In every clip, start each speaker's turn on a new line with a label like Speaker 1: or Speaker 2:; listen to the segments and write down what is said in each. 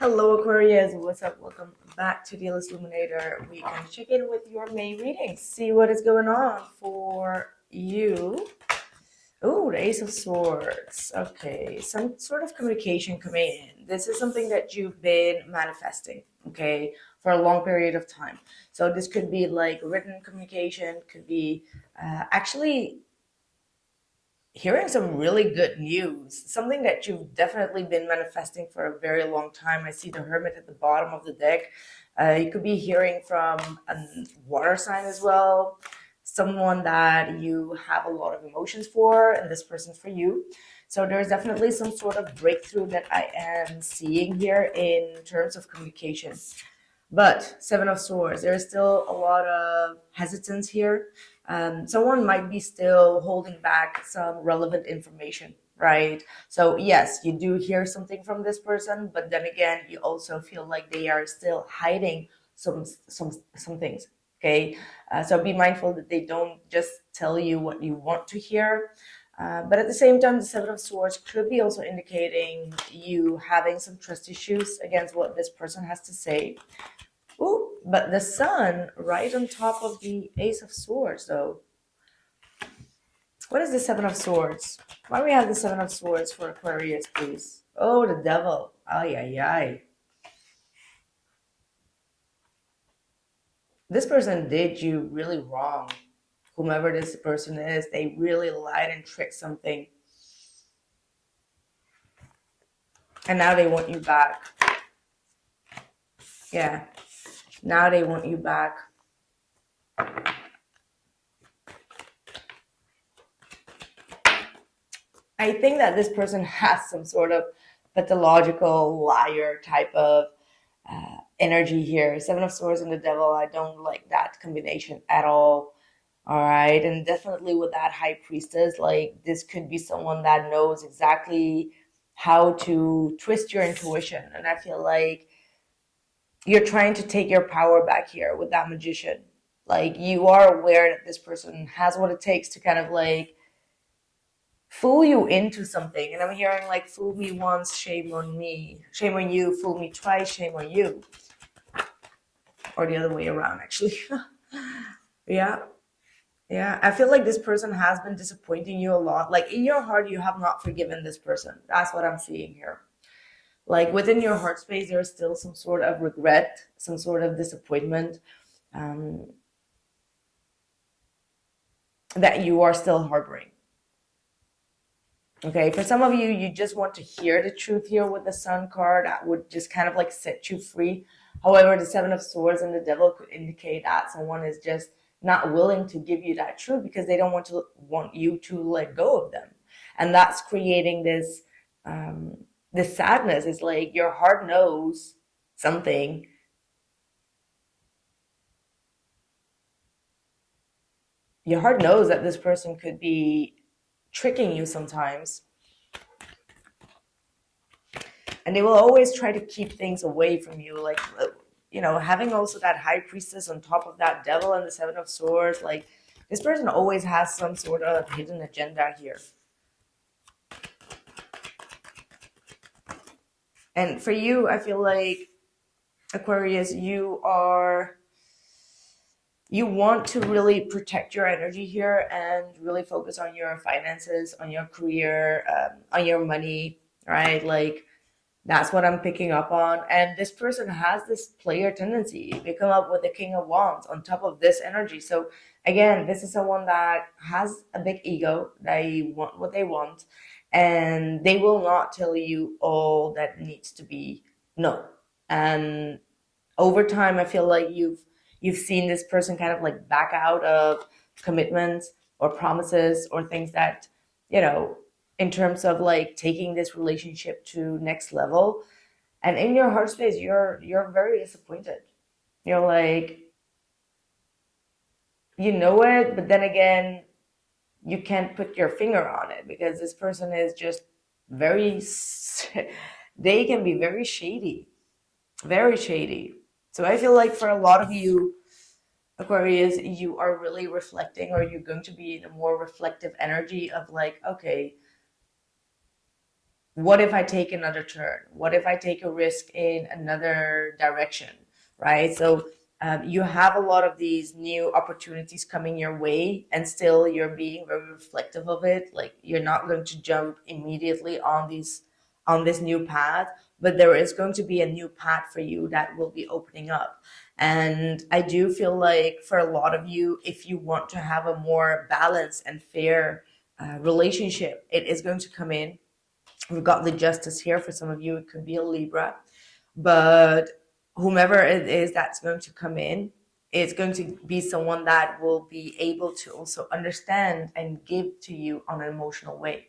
Speaker 1: Hello Aquarius, what's up? Welcome back to the Illuminator. We can check in with your May readings, see what is going on for you. Oh, the Ace of Swords. Okay, some sort of communication coming in. This is something that you've been manifesting, okay, for a long period of time. So this could be like written communication, could be actually hearing some really good news, something that you've definitely been manifesting for a very long time. I see the Hermit at the bottom of the deck. You could be hearing from a water sign as well, someone that you have a lot of emotions for, and this person's for you. So there's definitely some sort of breakthrough that I am seeing here in terms of communication. But Seven of Swords, there's still a lot of hesitance here. Someone might be still holding back some relevant information, right? So yes, you do hear something from this person, but then again, you also feel like they are still hiding some things. Okay, so be mindful that they don't just tell you what you want to hear. But at the same time, the Seven of Swords could be also indicating you having some trust issues against what this person has to say. Ooh, but the sun right on top of the Ace of Swords, though. What is the Seven of Swords? Why do we have the Seven of Swords for Aquarius, please? Oh, the Devil. Ay, ay, ay. This person did you really wrong. Whomever this person is, they really lied and tricked something. And now they want you back. Yeah. Now they want you back. I think that this person has some sort of pathological liar type of energy here. Seven of Swords and the Devil, I don't like that combination at all. All right. And definitely with that High Priestess, like this could be someone that knows exactly how to twist your intuition. And I feel like you're trying to take your power back here with that Magician. Like you are aware that this person has what it takes to kind of like fool you into something. And I'm hearing like, fool me once, shame on me. Shame on you. Fool me twice, shame on you. Or the other way around, actually. Yeah. Yeah. I feel like this person has been disappointing you a lot. Like in your heart, you have not forgiven this person. That's what I'm seeing here. Like within your heart space, there's still some sort of regret, some sort of disappointment that you are still harboring. Okay, for some of you, you just want to hear the truth here with the Sun card. That would just kind of like set you free. However, the Seven of Swords and the Devil could indicate that someone is just not willing to give you that truth because they don't want you to let go of them, and that's creating this sadness. It's like your heart knows something. Your heart knows that this person could be tricking you sometimes. And they will always try to keep things away from you. Like, you know, having also that High Priestess on top of that Devil and the Seven of Swords. Like, this person always has some sort of hidden agenda here. And for you, I feel like, Aquarius, you want to really protect your energy here and really focus on your finances, on your career, on your money, right? Like that's what I'm picking up on. And this person has this player tendency. They come up with the King of Wands on top of this energy. So again, this is someone that has a big ego. They want what they want, and they will not tell you all that needs to be known. And over time, I feel like you've seen this person kind of like back out of commitments or promises or things that, you know, in terms of like taking this relationship to next level. And in your heart space, you're very disappointed. You're like, you know it, but then again, you can't put your finger on it because this person is just very they can be very shady, very shady. So I feel like for a lot of you, Aquarius, you are really reflecting, or you're going to be in a more reflective energy of like, okay, what if I take another turn? What if I take a risk in another direction, right? So you have a lot of these new opportunities coming your way, and still you're being very reflective of it. Like you're not going to jump immediately on this new path, but there is going to be a new path for you that will be opening up. And I do feel like for a lot of you, if you want to have a more balanced and fair relationship, it is going to come in. We've got the justice here. For some of you, it could be a Libra, but whomever it is that's going to come in, it's going to be someone that will be able to also understand and give to you on an emotional way.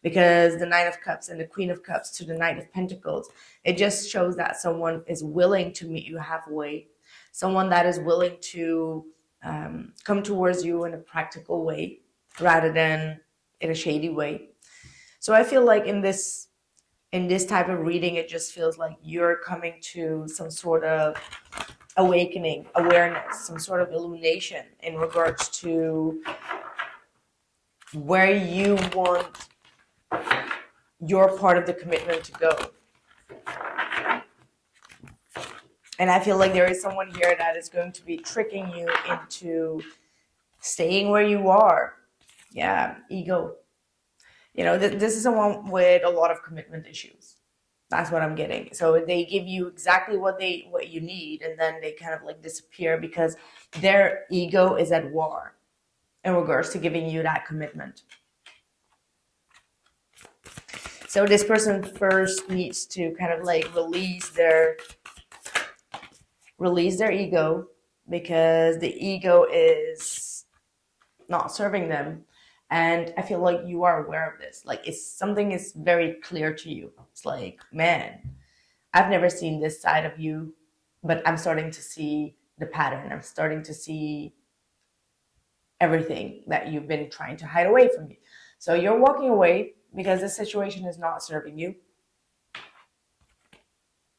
Speaker 1: Because the Nine of Cups and the Queen of Cups to the Knight of Pentacles, it just shows that someone is willing to meet you halfway, someone that is willing to come towards you in a practical way rather than in a shady way. So I feel like in this type of reading, it just feels like you're coming to some sort of awakening, awareness, some sort of illumination in regards to where you want your part of the commitment to go. And I feel like there is someone here that is going to be tricking you into staying where you are. Yeah, ego. You know, this is someone with a lot of commitment issues. That's what I'm getting. So they give you exactly what you need, and then they kind of like disappear because their ego is at war in regards to giving you that commitment. So this person first needs to kind of like release their ego, because the ego is not serving them. And I feel like you are aware of this. Like something is very clear to you. It's like, man, I've never seen this side of you, but I'm starting to see the pattern. I'm starting to see everything that you've been trying to hide away from me. So you're walking away because this situation is not serving you.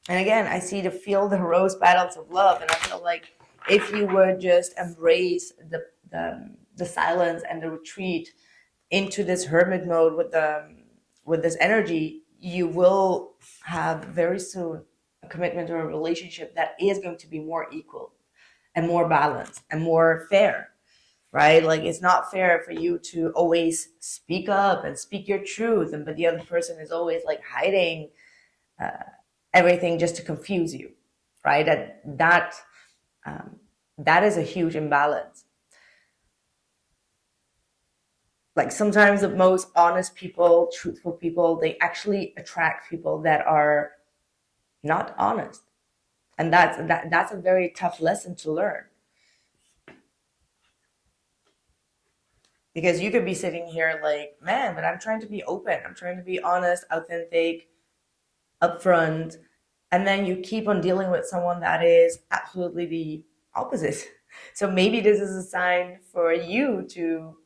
Speaker 1: And again, I see the feel the rose petals of love, and I feel like if you would just embrace the silence and the retreat into this hermit mode with this energy, you will have very soon a commitment or a relationship that is going to be more equal and more balanced and more fair, right? Like it's not fair for you to always speak up and speak your truth, but the other person is always like hiding everything just to confuse you, right? That is a huge imbalance. Like sometimes the most honest people, truthful people, they actually attract people that are not honest, and that's a very tough lesson to learn. Because you could be sitting here like, man, but I'm trying to be open, I'm trying to be honest, authentic, upfront, and then you keep on dealing with someone that is absolutely the opposite. So maybe this is a sign for you to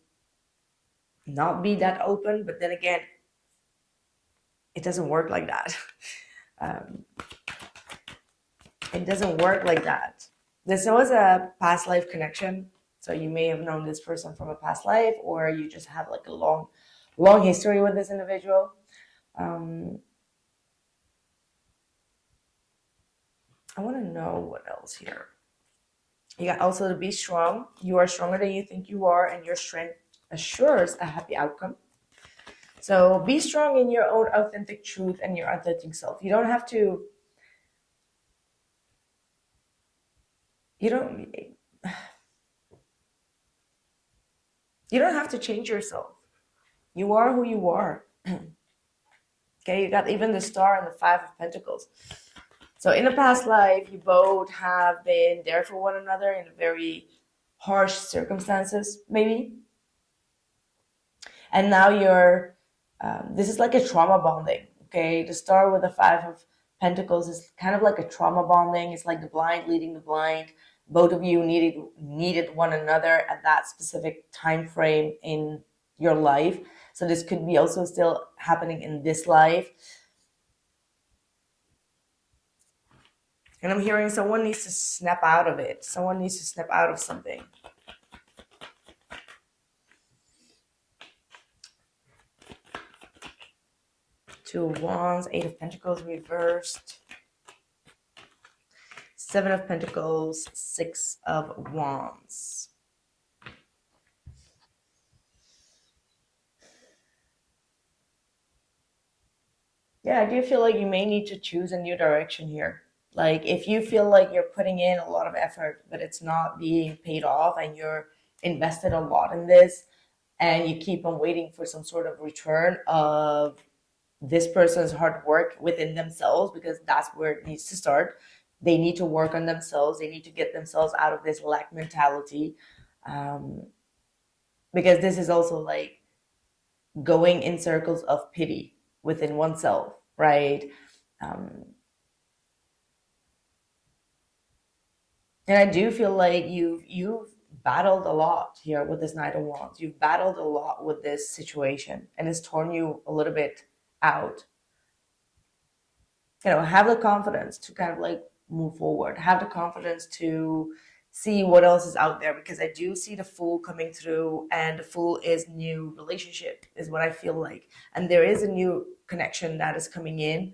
Speaker 1: not be that open, but then again, it doesn't work like that. It doesn't work like that. This was a past life connection. So you may have known this person from a past life, or you just have like a long history with this individual. I want to know what else here. You got also to be strong. You are stronger than you think you are, and your strength assures a happy outcome. So be strong in your own authentic truth and your authentic self. You don't have to. You don't have to change yourself. You are who you are. Okay, you got even the Star and the Five of Pentacles. So in a past life, you both have been there for one another in very harsh circumstances, maybe. And now you're, this is like a trauma bonding, okay? The Star with the Five of Pentacles is kind of like a trauma bonding. It's like the blind leading the blind. Both of you needed one another at that specific time frame in your life. So this could be also still happening in this life. And I'm hearing someone needs to snap out of it. Someone needs to snap out of something. Two of Wands, Eight of Pentacles reversed, Seven of Pentacles, Six of Wands. Yeah, I do feel like you may need to choose a new direction here. Like if you feel like you're putting in a lot of effort, but it's not being paid off and you're invested a lot in this and you keep on waiting for some sort of return of this person's hard work within themselves, because that's where it needs to start. They need to work on themselves. They need to get themselves out of this lack mentality. Because this is also like going in circles of pity within oneself, right? And I do feel like you've battled a lot here with this Knight of Wands. You've battled a lot with this situation, and it's torn you a little bit out. You know, have the confidence to kind of like move forward. Have the confidence to see what else is out there, because I do see the Fool coming through, and the Fool is new relationship, is what I feel like. And there is a new connection that is coming in.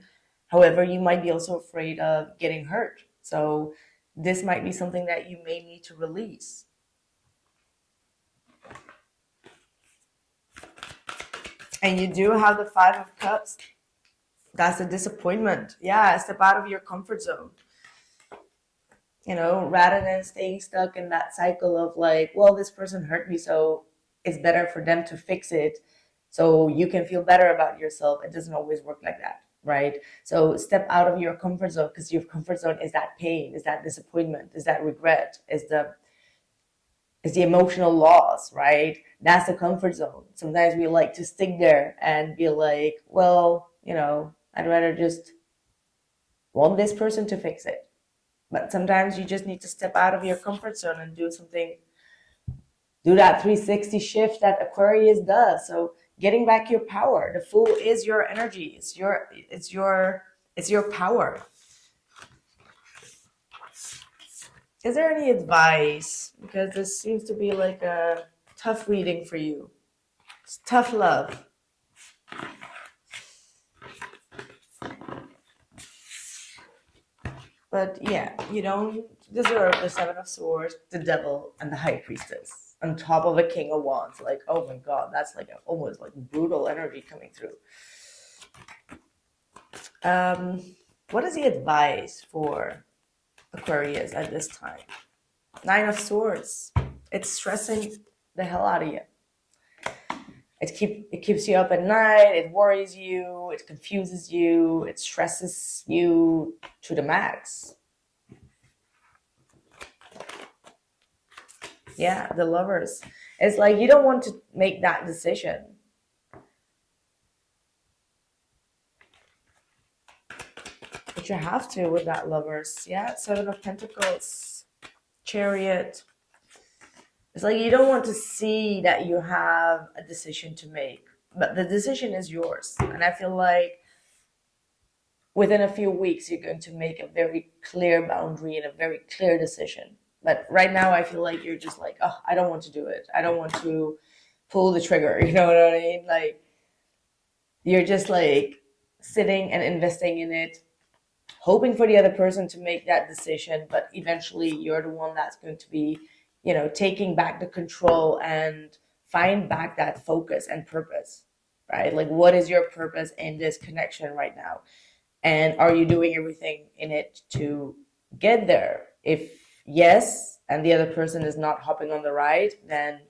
Speaker 1: However, you might be also afraid of getting hurt. So this might be something that you may need to release. And you do have the Five of Cups. That's a disappointment. Yeah, step out of your comfort zone. You know, rather than staying stuck in that cycle of like, well, this person hurt me, so it's better for them to fix it so you can feel better about yourself. It doesn't always work like that, right? So step out of your comfort zone, because your comfort zone is that pain, is that disappointment, is that regret, is the emotional loss, right? That's the comfort zone. Sometimes we like to stick there and be like, well, you know, I'd rather just want this person to fix it. But sometimes you just need to step out of your comfort zone and do something, do that 360 shift that Aquarius does. So getting back your power. The Fool is your energy. It's your power. Is there any advice? Because this seems to be like a tough reading for you. It's tough love. But yeah, you don't deserve the Seven of Swords, the Devil, and the High Priestess on top of a King of Wands. Like, oh my God, that's like almost like brutal energy coming through. What is the advice for Aquarius at this time? Nine of Swords. It's stressing the hell out of you. It keeps you up at night. It worries you. It confuses you. It stresses you to the max. Yeah, the Lovers. It's like you don't want to make that decision. But you have to with that Lovers. Yeah, Seven of Pentacles. Chariot. It's like you don't want to see that you have a decision to make, but the decision is yours. And I feel like within a few weeks, you're going to make a very clear boundary and a very clear decision. But right now, I feel like you're just like, oh, I don't want to do it. I don't want to pull the trigger. You know what I mean? Like, you're just like sitting and investing in it, hoping for the other person to make that decision. But eventually, you're the one that's going to be, you know, taking back the control and find back that focus and purpose, right? Like, what is your purpose in this connection right now? And are you doing everything in it to get there? If yes, and the other person is not hopping on the ride, then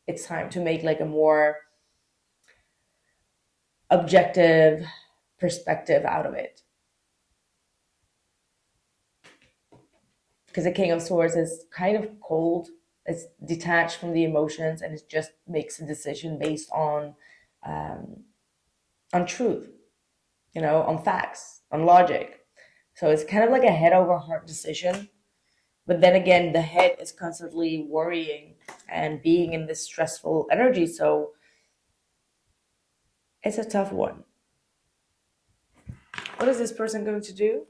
Speaker 1: it's time to make like a more objective perspective out of it. Because the King of Swords is kind of cold. It's detached from the emotions, and it just makes a decision based on truth, you know, on facts, on logic. So it's kind of like a head over heart decision. But then again, the head is constantly worrying and being in this stressful energy. So it's a tough one. What is this person going to do?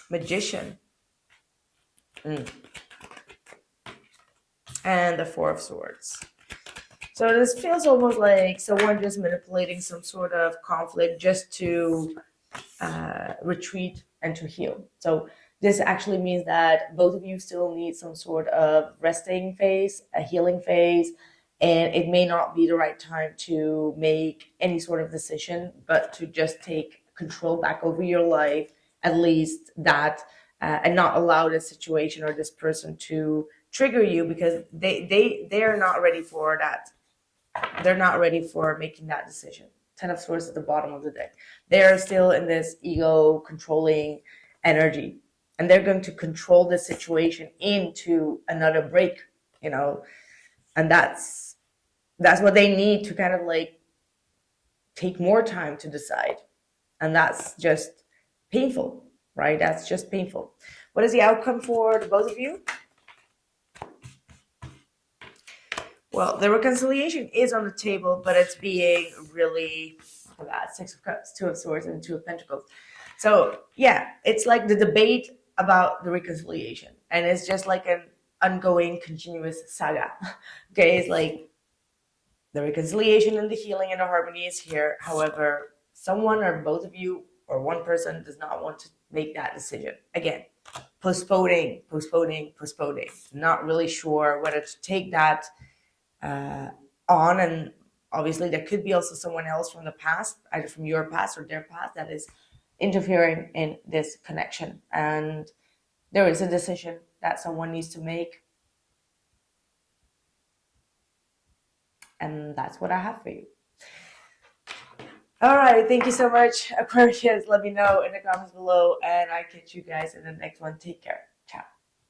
Speaker 1: Magician. And the Four of Swords. So this feels almost like someone just manipulating some sort of conflict just to retreat and to heal. So this actually means that both of you still need some sort of resting phase, a healing phase, and it may not be the right time to make any sort of decision, but to just take control back over your life, at least that, and not allow this situation or this person to trigger you, because they're not ready for that. They're not ready for making that decision. 10 of Swords at the bottom of the deck. They're still in this ego controlling energy, and they're going to control the situation into another break, you know, and that's what they need to kind of like take more time to decide, and that's just painful, right? That's just painful. What is the outcome for the both of you? Well, the reconciliation is on the table, but it's being really, look at that, Six of Cups, Two of Swords, and Two of Pentacles. So yeah, it's like the debate about the reconciliation, and it's just like an ongoing, continuous saga. Okay, it's like the reconciliation and the healing and the harmony is here. However, someone or both of you or one person does not want to make that decision. Again, postponing, not really sure whether to take that on, and obviously there could be also someone else from the past, either from your past or their past, that is interfering in this connection, and there is a decision that someone needs to make, and that's what I have for you. All right, thank you so much, Aquarius. Let me know in the comments below, and I catch you guys in the next one. Take care.